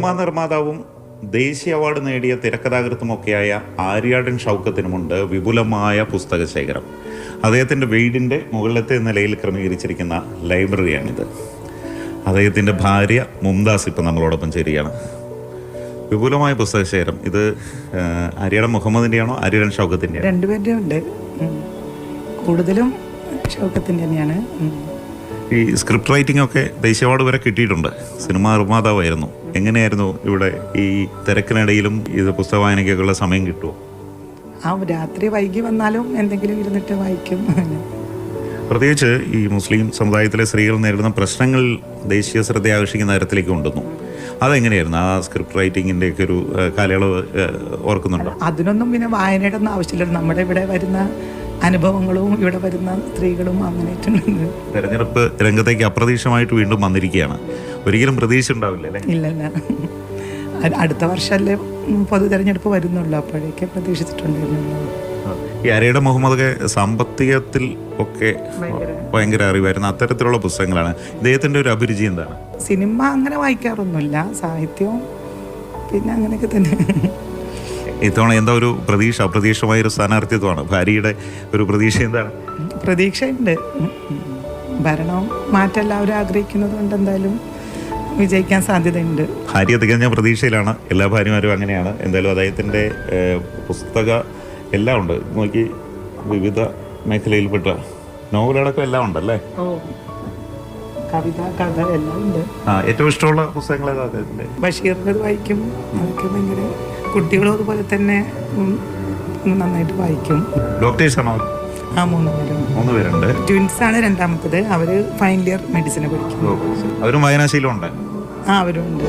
Cinema നിർമ്മാതാവും ദേശീയ award നേടിയ തിരക്കഥാകൃത്തുമൊക്കെയായ ആര്യാടൻ ഷൗക്കത്തിനുമുണ്ട് വിപുലമായ പുസ്തക ശേഖരം. അദ്ദേഹത്തിൻ്റെ വീടിൻ്റെ മുകളിലത്തെ നിലയിൽ ക്രമീകരിച്ചിരിക്കുന്ന ലൈബ്രറിയാണിത്. അദ്ദേഹത്തിൻ്റെ ഭാര്യ മുംതാസ് ഇപ്പം നമ്മളോടൊപ്പം ചേരുകയാണ്. വിപുലമായ പുസ്തക ശേഖരം. ഇത് ആര്യാടൻ മുഹമ്മദിൻ്റെയാണോ ആര്യാടൻ ഷൗക്കത്തിൻ്റെയാണോ? രണ്ടുപേരുടെയും ഉണ്ട്. കൂടുതലും ഷൗക്കത്തിൻ്റെ തന്നെയാണ്. ഈ സ്ക്രിപ്റ്റ് റൈറ്റിംഗ് ഒക്കെ ദേശീയ അവാർഡ് വരെ കിട്ടിയിട്ടുണ്ട്. സിനിമാ നിർമ്മാതാവായിരുന്നു. എങ്ങനെയായിരുന്നു ഇവിടെ ഈ തിരക്കിനിടയിലും ഇത് പുസ്തക വായനയ്ക്കൊക്കെയുള്ള സമയം കിട്ടുമോ? രാത്രി വൈകി വന്നാലും എന്തെങ്കിലും ഇരുന്നിട്ട് വായിക്കും. പ്രത്യേകിച്ച് ഈ മുസ്ലിം സമുദായത്തിലെ സ്ത്രീകൾ നേരിടുന്ന പ്രശ്നങ്ങൾ ദേശീയ ശ്രദ്ധ ആകർഷിക്കുന്ന തരത്തിലേക്ക് കൊണ്ടുവന്നു. അതെങ്ങനെയായിരുന്നു ആ സ്ക്രിപ്റ്റ് റൈറ്റിങ്ങിൻ്റെ ഒക്കെ ഒരു കാലയളവ് ഓർക്കുന്നുണ്ടോ? അതിനൊന്നും പിന്നെ വായനയുടെ ഒന്നും ആവശ്യമില്ല. നമ്മുടെ ഇവിടെ വരുന്ന അനുഭവങ്ങളും ഇവിടെ വരുന്ന സ്ത്രീകളും അങ്ങനെയായിട്ടുണ്ട്. തെരഞ്ഞെടുപ്പ് രംഗത്തേക്ക് അപ്രതീക്ഷിതമായിട്ട് വീണ്ടും വന്നിരിക്കുകയാണ്. ഒരിക്കലും പ്രതീക്ഷ ഉണ്ടാവില്ല അല്ലേ? ഇല്ലല്ല, അടുത്ത വർഷമല്ലേ പൊതു തെരഞ്ഞെടുപ്പ് വരുന്നുള്ളൂ. അപ്പോഴേക്കെ പ്രതീക്ഷിച്ചിട്ടുണ്ടായിരുന്നു. ഈ ആര്യാടൻ മുഹമ്മദൊക്കെ സാമ്പത്തികത്തിൽ ഒക്കെ ഭയങ്കര അറിവായിരുന്നു. അത്തരത്തിലുള്ള പുസ്തകങ്ങളാണ്. ഇദ്ദേഹത്തിൻ്റെ ഒരു അഭിരുചി എന്താണ്? സിനിമ അങ്ങനെ വായിക്കാറൊന്നുമില്ല, സാഹിത്യവും പിന്നെ അങ്ങനെയൊക്കെ തന്നെ. ഇത്തവണ എന്താ ഒരു പ്രതീക്ഷ? അപ്രതീക്ഷിതമായ ഒരു സ്ഥാനാർത്ഥിത്വമാണ്. ഭാര്യയുടെ ഒരു പ്രതീക്ഷ എന്താണ്? പ്രതീക്ഷയുണ്ട്. ഭരണം മാറ്റം എല്ലാവരും ആഗ്രഹിക്കുന്നത് കൊണ്ട് എന്തായാലും വിജയിക്കാൻ സാധ്യതയുണ്ട്. ഭാര്യ തികഞ്ഞ പ്രതീക്ഷയിലാണ്. എല്ലാ ഭാര്യമാരും അങ്ങനെയാണ്. എന്തായാലും അദ്ദേഹത്തിൻ്റെ പുസ്തക എല്ലാം ഉണ്ട്. നോക്കി, വിവിധ മേഖലയിൽപ്പെട്ട നോവലടക്കം എല്ലാം ഉണ്ടല്ലേ? കവിത, കഥ എല്ലാം ഉണ്ട്. ഏറ്റവും ഇഷ്ടമുള്ള പുസ്തകങ്ങൾ ഏതാ അദ്ദേഹത്തിൻ്റെ? ബഷീറിൻ്റെ വായിക്കും. അതൊക്കെ ഭയങ്കര, കുട്ടികളും അതുപോലെ തന്നെ നന്നായിട്ട് വായിക്കും. ഡോക്ടേഴ്സാണോ? മൂന്ന് പേരുണ്ട്. ട്വിൻസാണ് രണ്ടാമത്തത്. അവര് ഫൈനൽ ഇയർ മെഡിസിന് പഠിക്കുന്നു. അവരും വായനാശീലം ഉണ്ട്. അവരും ഉണ്ട്.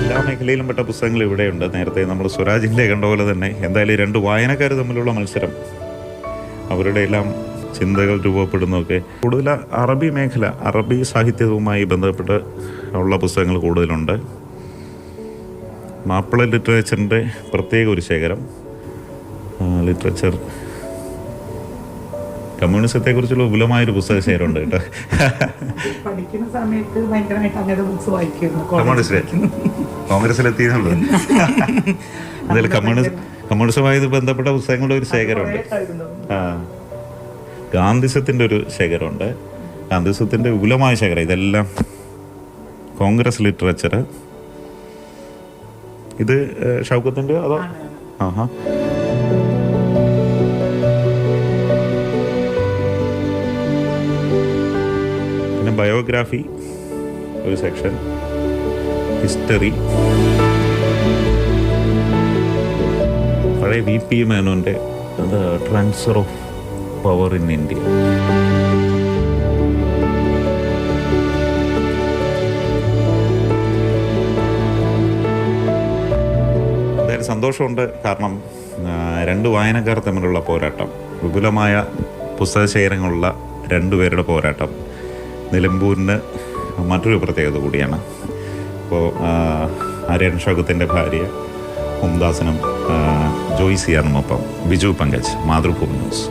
എല്ലാ മേഖലയിലും പെട്ട പുസ്തകങ്ങൾ ഇവിടെയുണ്ട്. നേരത്തെ നമ്മൾ സ്വരാജിൻ്റെ കണ്ട പോലെ തന്നെ എന്തായാലും രണ്ട് വായനക്കാർ തമ്മിലുള്ള മത്സരം, അവരുടെ എല്ലാം ചിന്തകൾ രൂപപ്പെടുന്നതൊക്കെ കൂടുതൽ അറബി മേഖല, അറബി സാഹിത്യവുമായി ബന്ധപ്പെട്ട് ഉള്ള പുസ്തകങ്ങൾ കൂടുതലുണ്ട്. മാപ്പിള ലിറ്ററേച്ചറിൻ്റെ പ്രത്യേക ഒരു ശേഖരം. ലിറ്ററേച്ചർ, കമ്മ്യൂണിസത്തെക്കുറിച്ചുള്ള വിപുലമായൊരു പുസ്തക ശേഖരമുണ്ട് കേട്ടോ. പഠിക്കുന്ന സമയത്ത് ഭയങ്കരമായിട്ട് അങ്ങനത്തെ ബുക്സ് വായിക്കുന്നു. കോൺഗ്രസിലെത്തിയെന്നുള്ളൂ. എന്തായാലും കമ്മ്യൂണിസവുമായി ബന്ധപ്പെട്ട പുസ്തകങ്ങളുടെ ഒരു ശേഖരമുണ്ട്. ഗാന്ധിസത്തിൻ്റെ ഒരു ശേഖരമുണ്ട്. ഗാന്ധിസത്തിൻ്റെ വിപുലമായ ശേഖരം. ഇതെല്ലാം കോൺഗ്രസ് ലിറ്ററേച്ചർ. ഇത് ഷൗക്കത്തിൻ്റെ അതോ? പിന്നെ ബയോഗ്രാഫി ഒരു സെക്ഷൻ, ഹിസ്റ്ററി, പഴയ VP മേനോൻ്റെ transfer of power in India. എന്തായാലും സന്തോഷമുണ്ട്. കാരണം രണ്ട് വായനക്കാർ തമ്മിലുള്ള പോരാട്ടം, വിപുലമായ പുസ്തക ശേഖരങ്ങളുള്ള രണ്ടുപേരുടെ പോരാട്ടം നിലമ്പൂരിന് മറ്റൊരു പ്രത്യേകത കൂടിയാണ്. അപ്പോൾ ആര്യാടൻ ഷൗക്കത്തിൻ്റെ ഭാര്യ മുംതാസിനും ജോയ്സിയാനുമൊപ്പം ബിജു പങ്കജ്, മാതൃഭൂമി ന്യൂസ്.